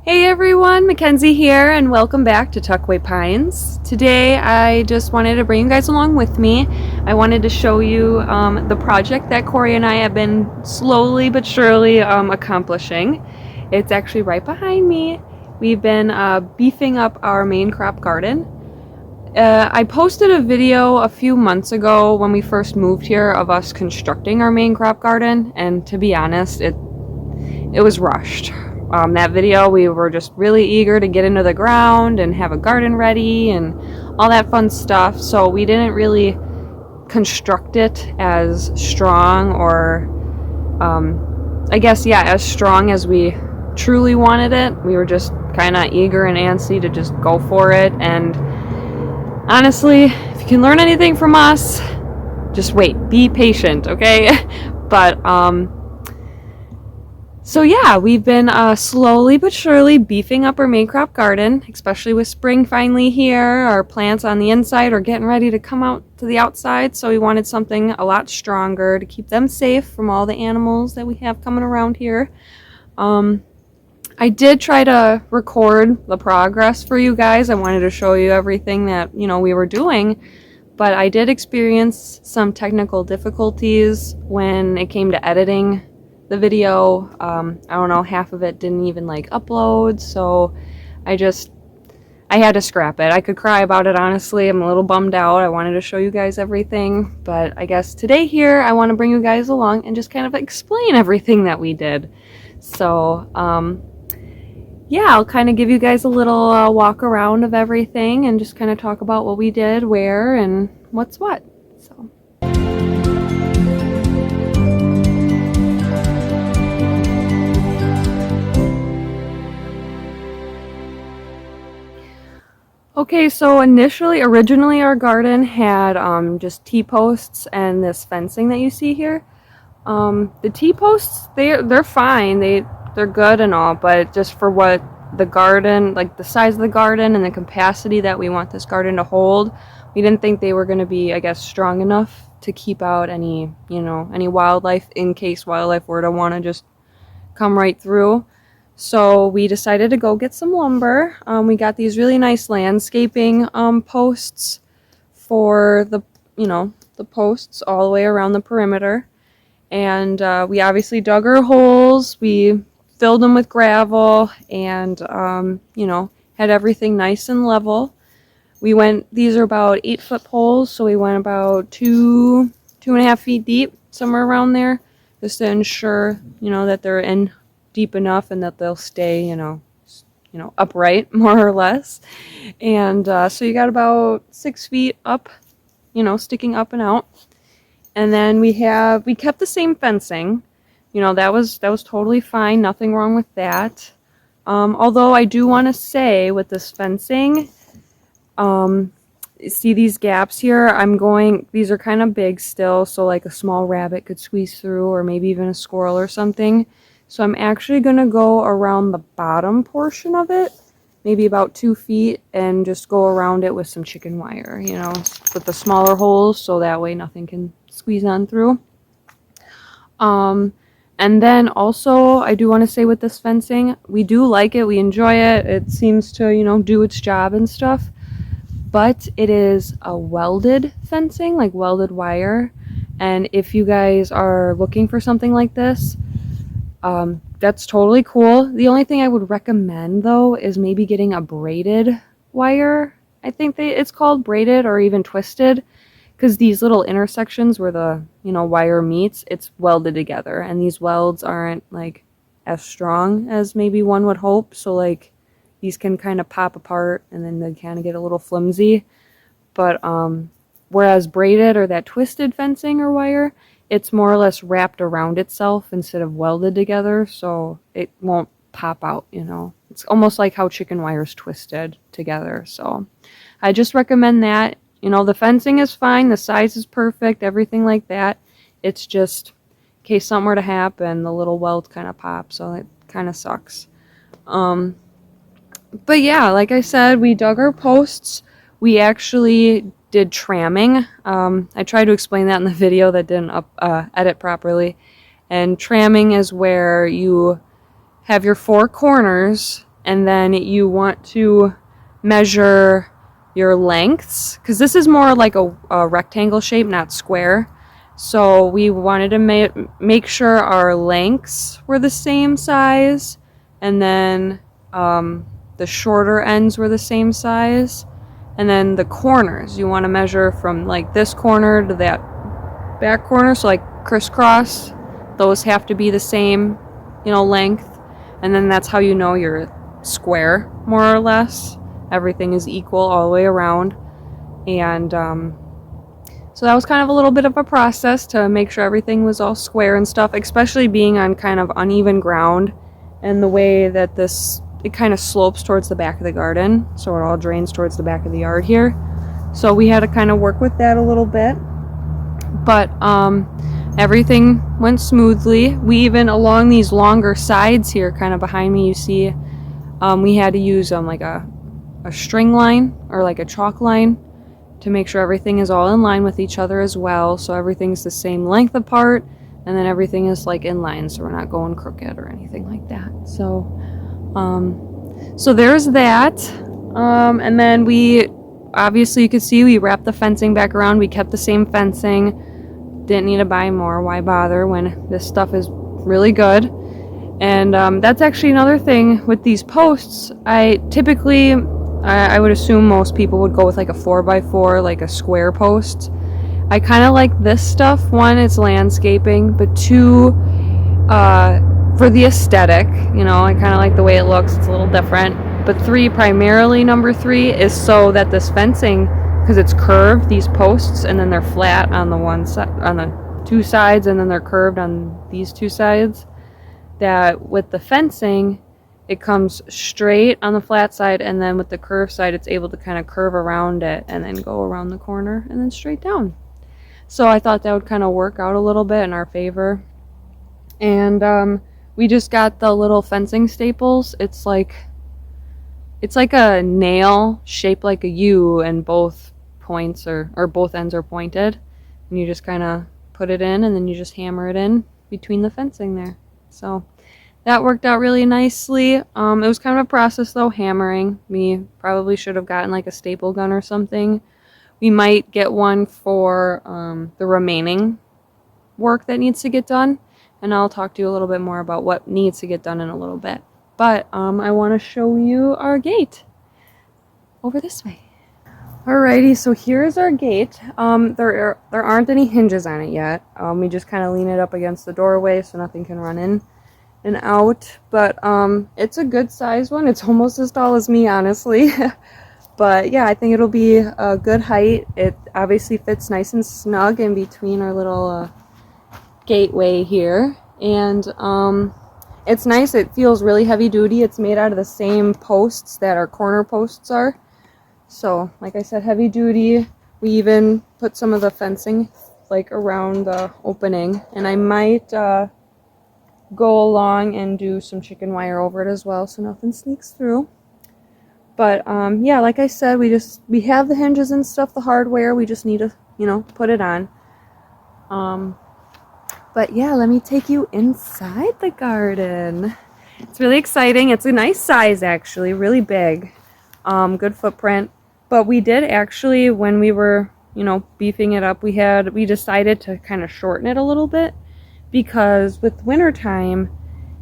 Hey everyone, Mackenzie here and welcome back to Tuckway Pines. Today I just wanted to bring you guys along with me. I wanted to show you the project that Corey and I have been slowly but surely accomplishing. It's actually right behind me. We've been beefing up our main crop garden. I posted a video a few months ago when we first moved here of us constructing our main crop garden, and to be honest, it was rushed. That video, we were just really eager to get into the ground and have a garden ready and all that fun stuff, so we didn't really construct it as strong or as strong as we truly wanted it. We were just kind of eager and antsy to just go for it, and honestly, if you can learn anything from us, just wait, be patient, okay? But so yeah, we've been slowly but surely beefing up our main crop garden, especially with spring finally here. Our plants on the inside are getting ready to come out to the outside, so we wanted something a lot stronger to keep them safe from all the animals that we have coming around here. I did try to record the progress for you guys. I wanted to show you everything that, we were doing, but I did experience some technical difficulties when it came to editing the video. I don't know, half of it didn't even upload, so I had to scrap it. I could cry about it, honestly. I'm a little bummed out. I wanted to show you guys everything, but I guess today here I want to bring you guys along and just kind of explain everything that we did. So yeah, I'll kind of give you guys a little walk around of everything and just kind of talk about what we did, where, and what's what. So okay, so originally our garden had just T-posts and this fencing that you see here. The T-posts, they're fine, they're good and all, but just for what the garden, the size of the garden and the capacity that we want this garden to hold, we didn't think they were going to be, strong enough to keep out any wildlife, in case wildlife were to want to just come right through. So we decided to go get some lumber. We got these really nice landscaping posts for the posts all the way around the perimeter. And we obviously dug our holes. We filled them with gravel and, had everything nice and level. These are about 8-foot poles, so we went about 2.5 feet deep, somewhere around there, just to ensure, that they're in deep enough and that they'll stay, upright, more or less. And so you got about 6 feet up, sticking up and out. And then we kept the same fencing. That was totally fine. Nothing wrong with that. Although I do want to say with this fencing, see these gaps here? These are kind of big still, so a small rabbit could squeeze through, or maybe even a squirrel or something. So I'm actually going to go around the bottom portion of it, maybe about 2 feet, and just go around it with some chicken wire, with the smaller holes, so that way nothing can squeeze on through. And then also, I do want to say with this fencing, we do like it, we enjoy it, it seems to, do its job and stuff, but it is a welded fencing, welded wire, and if you guys are looking for something like this, that's totally cool. The only thing I would recommend, though, is maybe getting a braided wire. I think it's called braided or even twisted, because these little intersections where the wire meets, it's welded together, and these welds aren't as strong as maybe one would hope, so these can kind of pop apart and then they kind of get a little flimsy. But whereas braided or that twisted fencing or wire, it's more or less wrapped around itself instead of welded together, so it won't pop out, It's almost like how chicken wire is twisted together. So I just recommend that. The fencing is fine, the size is perfect, everything like that. It's just, in case something were to happen, the little weld kind of pops, so it kind of sucks. But yeah, like I said, we dug our posts. We actually did tramming. I tried to explain that in the video that didn't edit properly. And tramming is where you have your four corners and then you want to measure your lengths, because this is more like a rectangle shape, not square. So we wanted to make sure our lengths were the same size, and then the shorter ends were the same size, and then the corners you want to measure from like this corner to that back corner, so like crisscross, those have to be the same, length, and then that's how you know you're square, more or less. Everything is equal all the way around. And so that was kind of a little bit of a process to make sure everything was all square and stuff, especially being on kind of uneven ground, and the way that it kind of slopes towards the back of the garden, so it all drains towards the back of the yard here. So we had to kind of work with that a little bit, but everything went smoothly. We even, along these longer sides here, kind of behind me, you see, we had to use like a string line or like a chalk line to make sure everything is all in line with each other as well, so everything's the same length apart, and then everything is like in line, so we're not going crooked or anything like that. So so there's that. And then we obviously, you can see, we wrapped the fencing back around. We kept the same fencing, didn't need to buy more. Why bother when this stuff is really good? And that's actually another thing with these posts. I would assume most people would go with like a 4x4, like a square post. I kind of like this stuff. One, it's landscaping, but two, for the aesthetic, I kind of like the way it looks. It's a little different. But three, primarily number three, is so that this fencing, because it's curved, these posts, and then they're flat on the one side, on the two sides, and then they're curved on these two sides, that with the fencing, it comes straight on the flat side, and then with the curved side, it's able to kind of curve around it and then go around the corner and then straight down. So I thought that would kind of work out a little bit in our favor. And we just got the little fencing staples. It's like a nail shaped like a U, and both points or both ends are pointed, and you just kind of put it in, and then you just hammer it in between the fencing there. So that worked out really nicely. It was kind of a process though, hammering. We probably should have gotten like a staple gun or something. We might get one for the remaining work that needs to get done, and I'll talk to you a little bit more about what needs to get done in a little bit. But I want to show you our gate over this way. Alrighty, so here's our gate. There aren't any hinges on it yet. We just kind of lean it up against the doorway so nothing can run in and out, but it's a good size one. It's almost as tall as me, honestly. But yeah, I think it'll be a good height. It obviously fits nice and snug in between our little gateway here, and it's nice. It feels really heavy duty. It's made out of the same posts that our corner posts are, so like I said, heavy duty. We even put some of the fencing like around the opening, and I might go along and do some chicken wire over it as well, so nothing sneaks through. But yeah, like I said, we have the hinges and stuff, the hardware. We just need to put it on. But yeah, let me take you inside the garden. It's really exciting. It's a nice size, actually, really big, good footprint. But we did actually, when we were beefing it up, we decided to kind of shorten it a little bit, because with wintertime,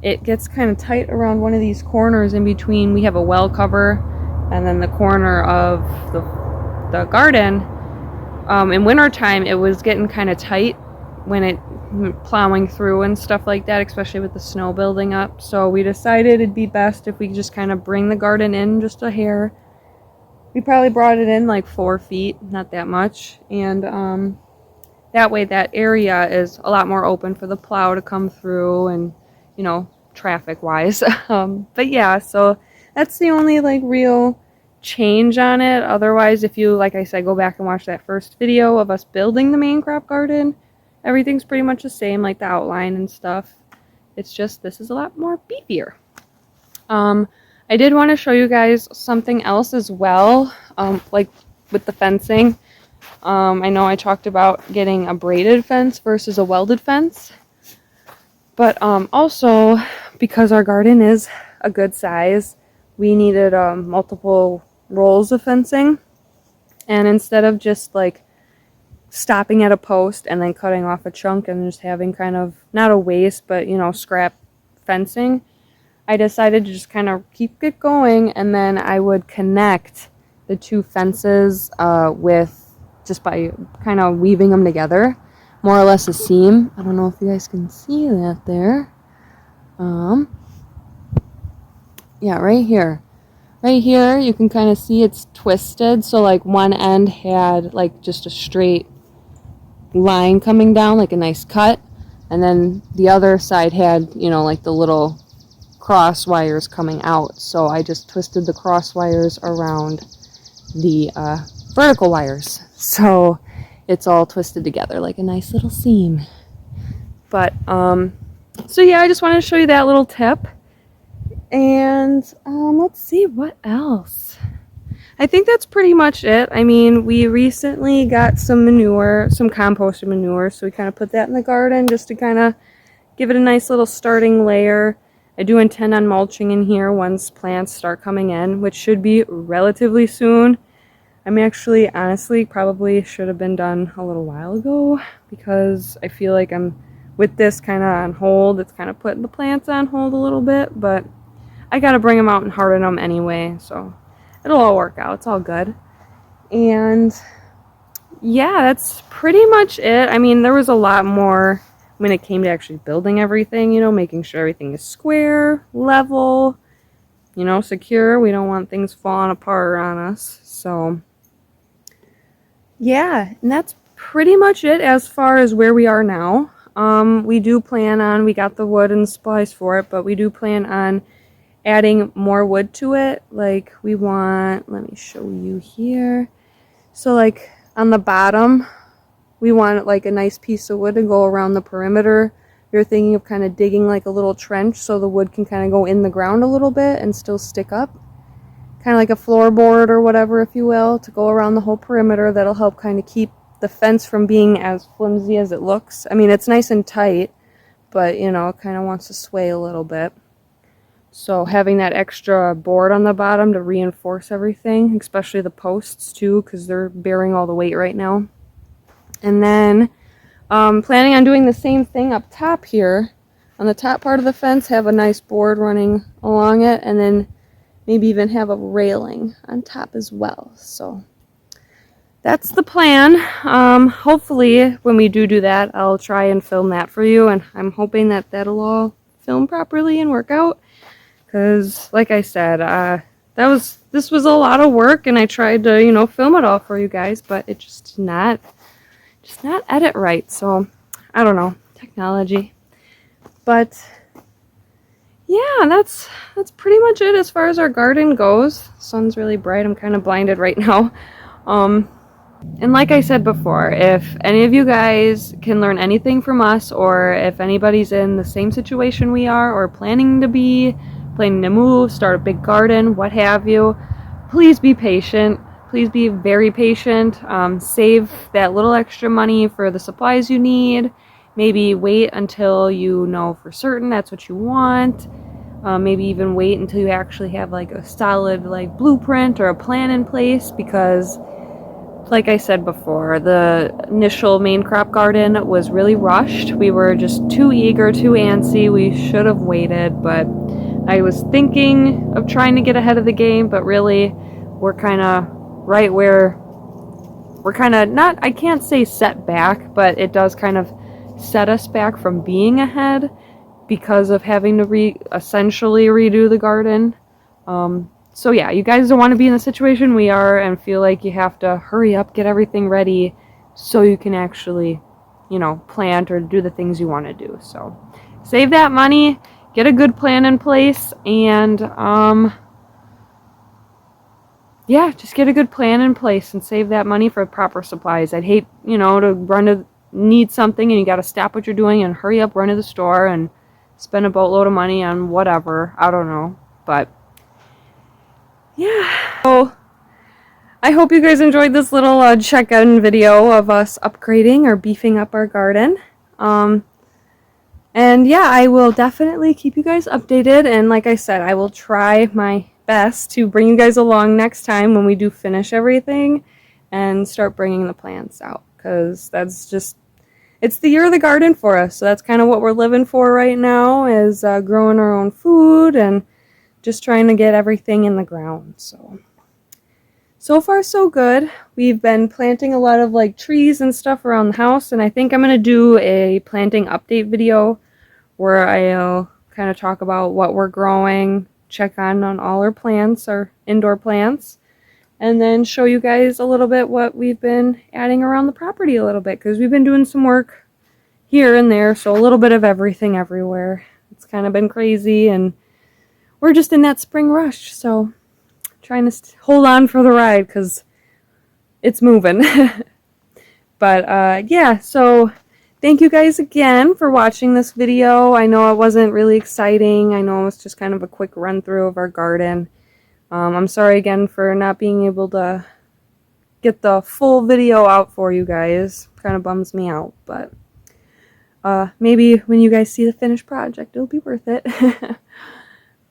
it gets kind of tight around one of these corners in between. We have a well cover, and then the corner of the garden. In wintertime, it was getting kind of tight when it plowing through and stuff like that, especially with the snow building up. So we decided it'd be best if we just kind of bring the garden in just a hair. We probably brought it in like 4 feet, not that much, and that way that area is a lot more open for the plow to come through, and traffic wise. But yeah, so that's the only like real change on it. Otherwise, if you, like I said, go back and watch that first video of us building the main crop garden, everything's pretty much the same, like the outline and stuff. It's just this is a lot more beefier. I did want to show you guys something else as well, like with the fencing. I know I talked about getting a braided fence versus a welded fence, but also because our garden is a good size, we needed multiple rolls of fencing, and instead of just like stopping at a post and then cutting off a chunk and just having kind of not a waste but scrap fencing, I decided to just kind of keep it going, and then I would connect the two fences with just by kind of weaving them together, more or less a seam. I don't know if you guys can see that there. Yeah, right here. Right here, you can kind of see it's twisted, so like one end had like just a straight line coming down, like a nice cut, and then the other side had, like the little cross wires coming out. So I just twisted the cross wires around the vertical wires, so it's all twisted together like a nice little seam. But so yeah, I just wanted to show you that little tip. And let's see what else. I think that's pretty much it. I mean, we recently got some manure, some composted manure, so we kind of put that in the garden just to kind of give it a nice little starting layer. I do intend on mulching in here once plants start coming in, which should be relatively soon. I'm actually, honestly, probably should have been done a little while ago, because I feel like I'm, with this kind of on hold, it's kind of putting the plants on hold a little bit, but I gotta bring them out and harden them anyway, so it'll all work out. It's all good. And yeah, that's pretty much it. I mean, there was a lot more when it came to actually building everything, making sure everything is square, level, secure. We don't want things falling apart on us. So yeah, and that's pretty much it as far as where we are now. We do plan on, we got the wood and supplies for it, but we do plan on adding more wood to it. Like we want, let me show you here. So like on the bottom, we want like a nice piece of wood to go around the perimeter. You're thinking of kind of digging like a little trench so the wood can kind of go in the ground a little bit and still stick up. Kind of like a floorboard or whatever, if you will, to go around the whole perimeter. That'll help kind of keep the fence from being as flimsy as it looks. I mean, it's nice and tight, but it kind of wants to sway a little bit. So having that extra board on the bottom to reinforce everything, especially the posts too, because they're bearing all the weight right now. And then planning on doing the same thing up top here. On the top part of the fence, have a nice board running along it, and then maybe even have a railing on top as well. So that's the plan. Hopefully when we do that, I'll try and film that for you, and I'm hoping that that'll all film properly and work out. Because, like I said, this was a lot of work, and I tried to, film it all for you guys, but it just did not edit right. So, I don't know, technology. But, yeah, that's pretty much it as far as our garden goes. The sun's really bright. I'm kind of blinded right now. And like I said before, if any of you guys can learn anything from us, or if anybody's in the same situation we are, or planning to move, start a big garden, what have you, please be patient. Please be very patient. Save that little extra money for the supplies you need. Maybe wait until you know for certain that's what you want. Maybe even wait until you actually have like a solid like blueprint or a plan in place, because like I said before, the initial main crop garden was really rushed. We were just too eager, too antsy. We should have waited, but I was thinking of trying to get ahead of the game, but really we're kind of right where we're kind of not, I can't say set back, but it does kind of set us back from being ahead because of having to essentially redo the garden. So yeah, you guys don't want to be in the situation we are and feel like you have to hurry up, get everything ready so you can actually, plant or do the things you want to do. So save that money, get a good plan in place, and yeah, just get a good plan in place and save that money for proper supplies. I'd hate, to need something and you got to stop what you're doing and hurry up, run to the store and spend a boatload of money on whatever. I don't know, but yeah. So I hope you guys enjoyed this little check-in video of us upgrading or beefing up our garden. And yeah, I will definitely keep you guys updated. And like I said, I will try my best to bring you guys along next time when we do finish everything and start bringing the plants out, because that's just, it's the year of the garden for us. So that's kind of what we're living for right now, is growing our own food and just trying to get everything in the ground. So far so good. We've been planting a lot of like trees and stuff around the house, and I think I'm going to do a planting update video where I'll kind of talk about what we're growing, check on all our plants, our indoor plants, and then show you guys a little bit what we've been adding around the property a little bit, because we've been doing some work here and there, so a little bit of everything everywhere. It's kind of been crazy, and we're just in that spring rush, so trying to hold on for the ride because it's moving. But yeah, so thank you guys again for watching this video. I know it wasn't really exciting. I know it's just kind of a quick run through of our garden. I'm sorry again for not being able to get the full video out for you guys. Kind of bums me out, but maybe when you guys see the finished project, it'll be worth it.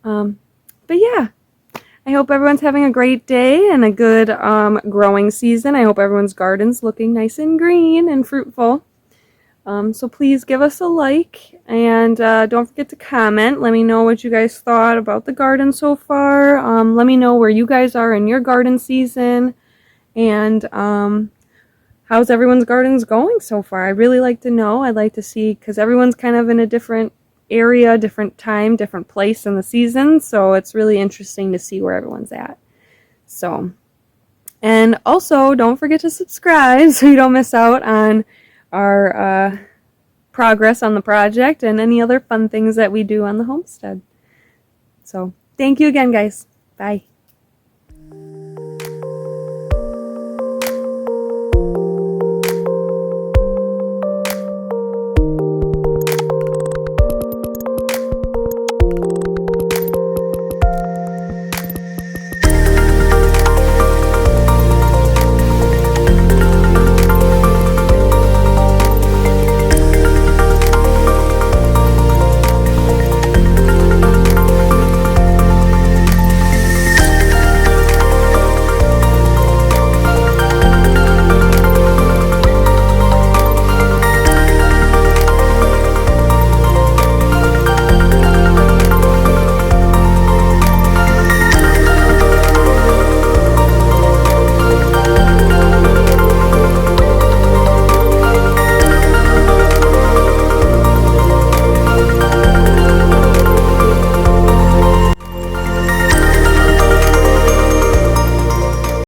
But yeah, I hope everyone's having a great day and a good growing season. I hope everyone's garden's looking nice and green and fruitful. So please give us a like, and don't forget to comment. Let me know what you guys thought about the garden so far. Let me know where you guys are in your garden season, and how's everyone's gardens going so far. I really like to know. I'd like to see, because everyone's kind of in a different area, different time, different place in the season, so it's really interesting to see where everyone's at. So, and also don't forget to subscribe so you don't miss out on our progress on the project and any other fun things that we do on the homestead. So thank you again, guys. Bye.